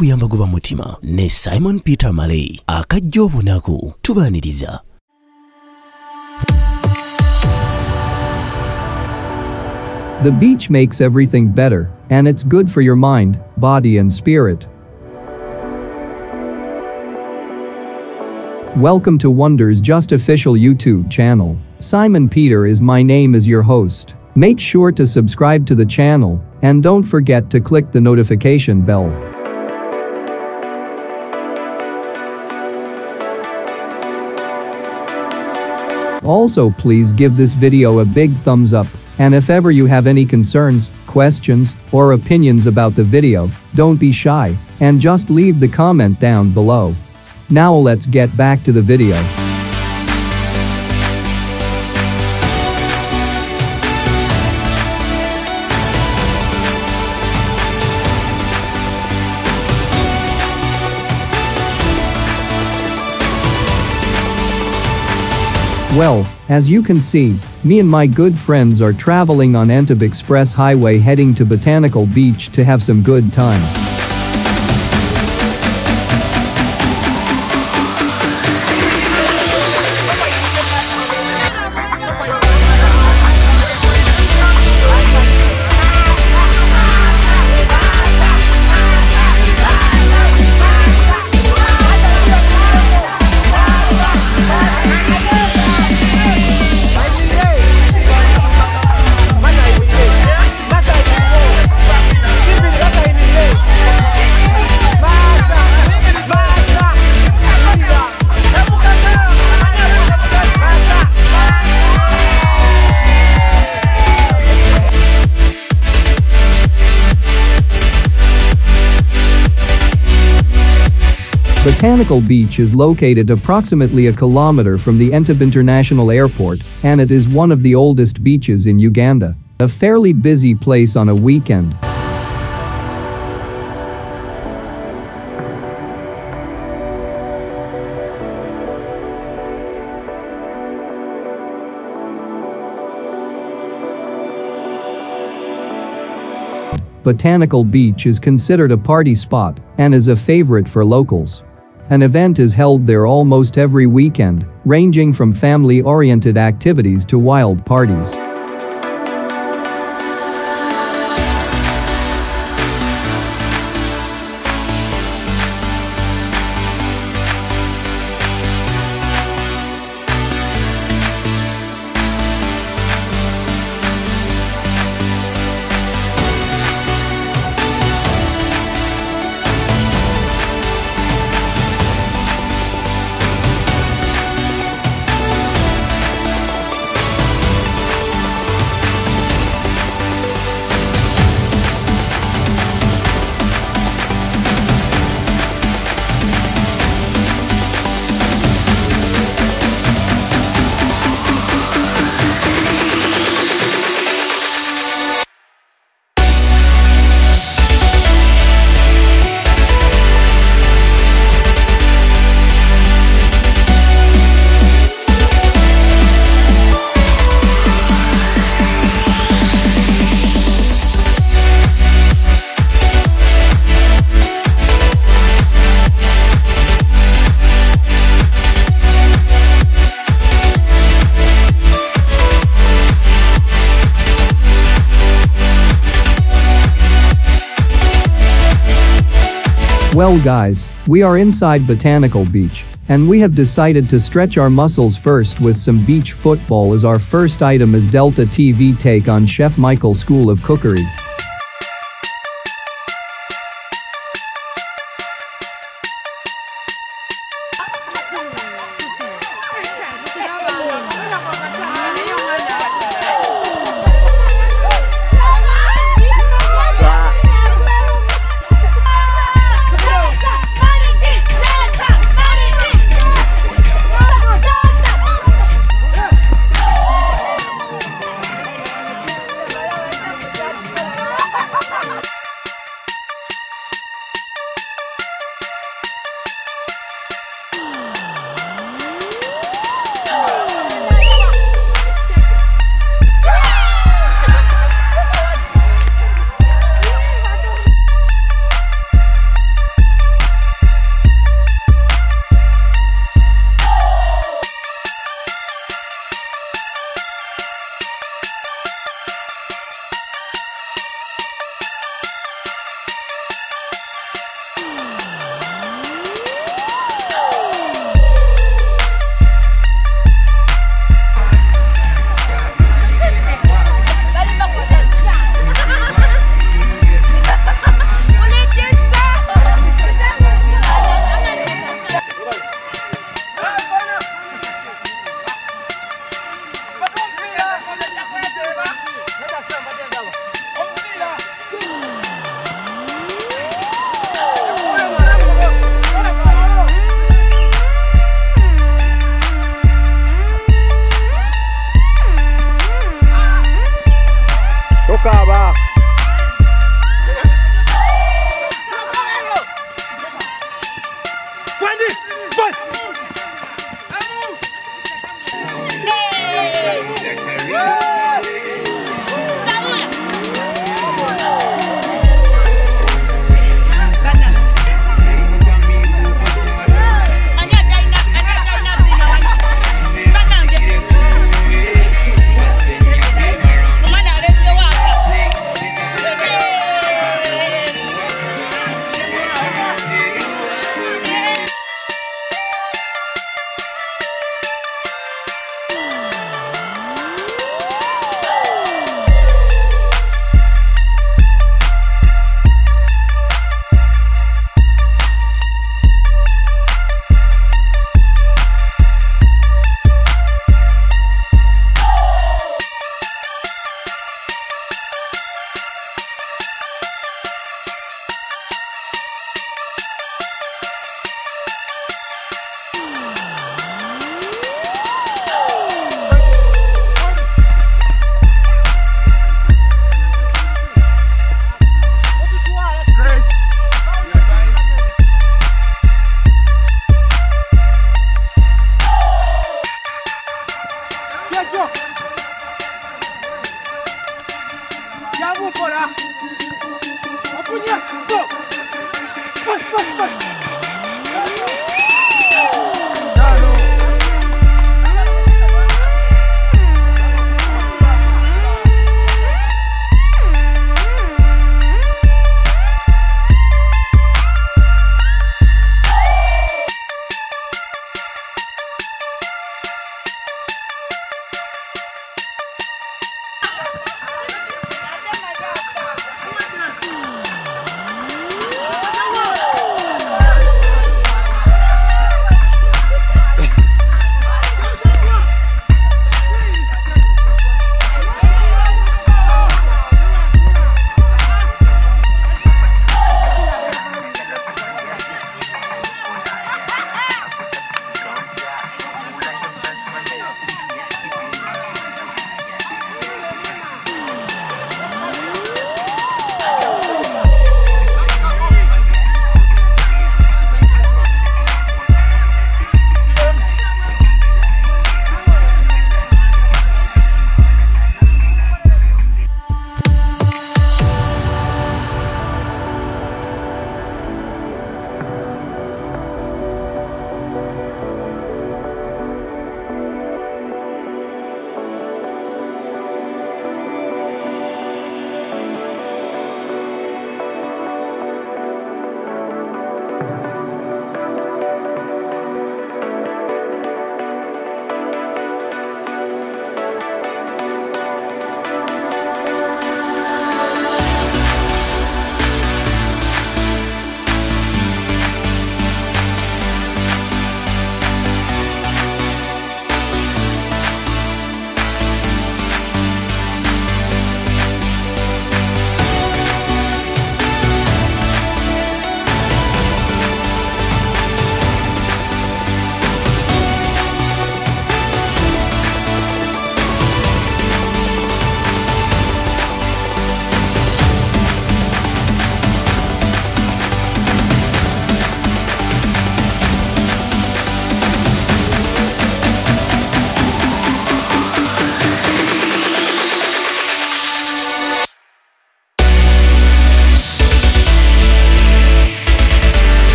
okuyamba guba mutima ne Simon Peter Malay akajja obunaku tubaaniriza. The beach makes everything better, and it's good for your mind, body and spirit. Welcome to Wonder's Just official YouTube channel. Simon Peter is my name as your host. Make sure to subscribe to the channel, and don't forget to click the notification bell. Also, please give this video a big thumbs up, and if ever you have any concerns, questions, or opinions about the video, don't be shy, and just leave the comment down below. Now let's get back to the video. Well, as you can see, me and my good friends are traveling on Entebbe Express Highway heading to Botanical Beach to have some good times. Botanical Beach is located approximately a kilometer from the Entebbe International Airport, and it is one of the oldest beaches in Uganda. A fairly busy place on a weekend. Botanical Beach is considered a party spot and is a favorite for locals. An event is held there almost every weekend, ranging from family-oriented activities to wild parties. Well guys, we are inside Botanical Beach, and we have decided to stretch our muscles first with some beach football as our first item as Delta TV take on Chef Michael's School of Cookery.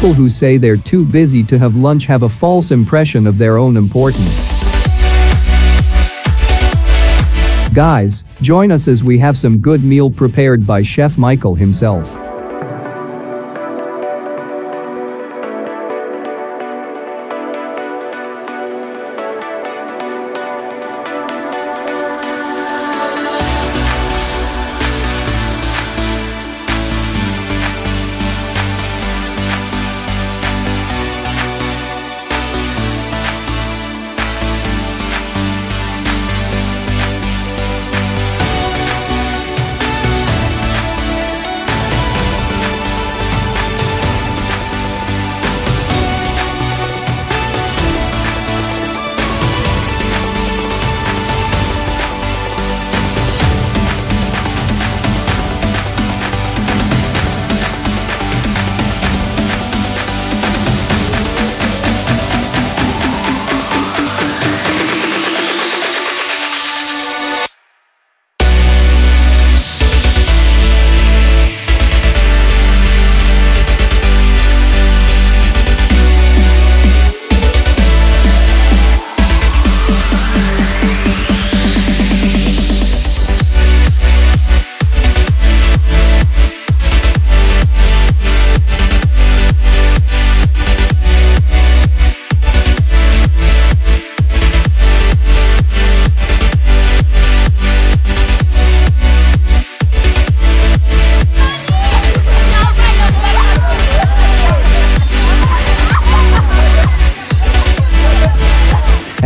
People who say they're too busy to have lunch have a false impression of their own importance. Guys, join us as we have some good meal prepared by Chef Michael himself.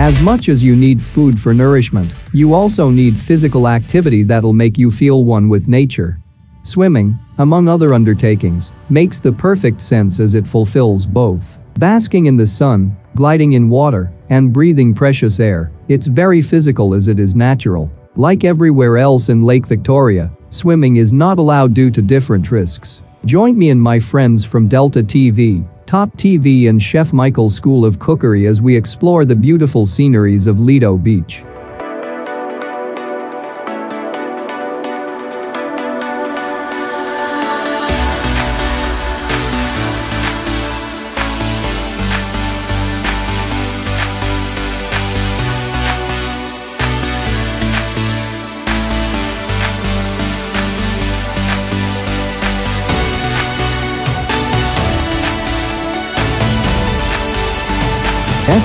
As much as you need food for nourishment, you also need physical activity that'll make you feel one with nature. Swimming, among other undertakings, makes the perfect sense as it fulfills both. Basking in the sun, gliding in water, and breathing precious air, it's very physical as it is natural. Like everywhere else in Lake Victoria, swimming is not allowed due to different risks. Join me and my friends from Delta TV, Top TV and Chef Michael School of Cookery as we explore the beautiful sceneries of Lido Beach.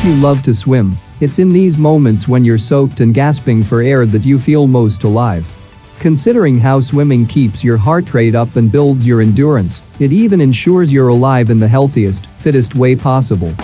If you love to swim, it's in these moments when you're soaked and gasping for air that you feel most alive. Considering how swimming keeps your heart rate up and builds your endurance, it even ensures you're alive in the healthiest, fittest way possible.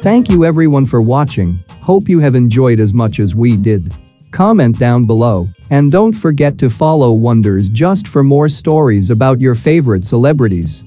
Thank you everyone for watching, hope you have enjoyed as much as we did. Comment down below, and don't forget to follow Wonders just for more stories about your favorite celebrities.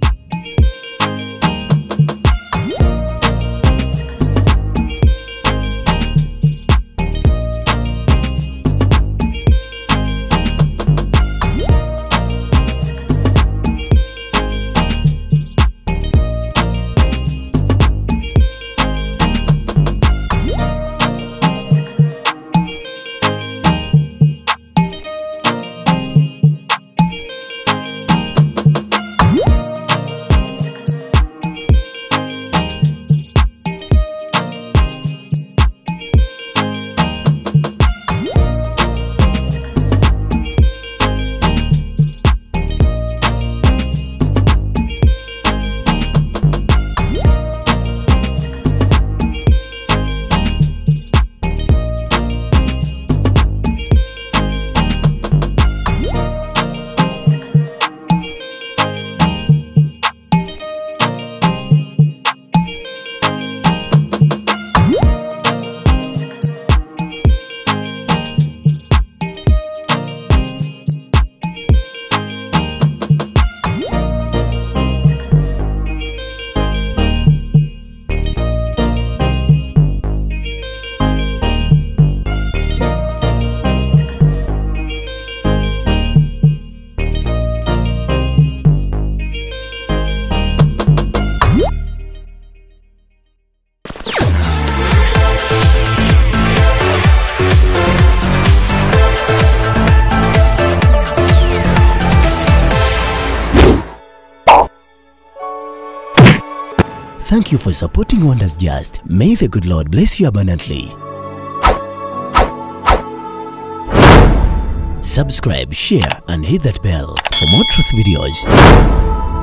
Thank you for supporting Wonders Just. May the good Lord bless you abundantly. Subscribe, share, and hit that bell for more truth videos.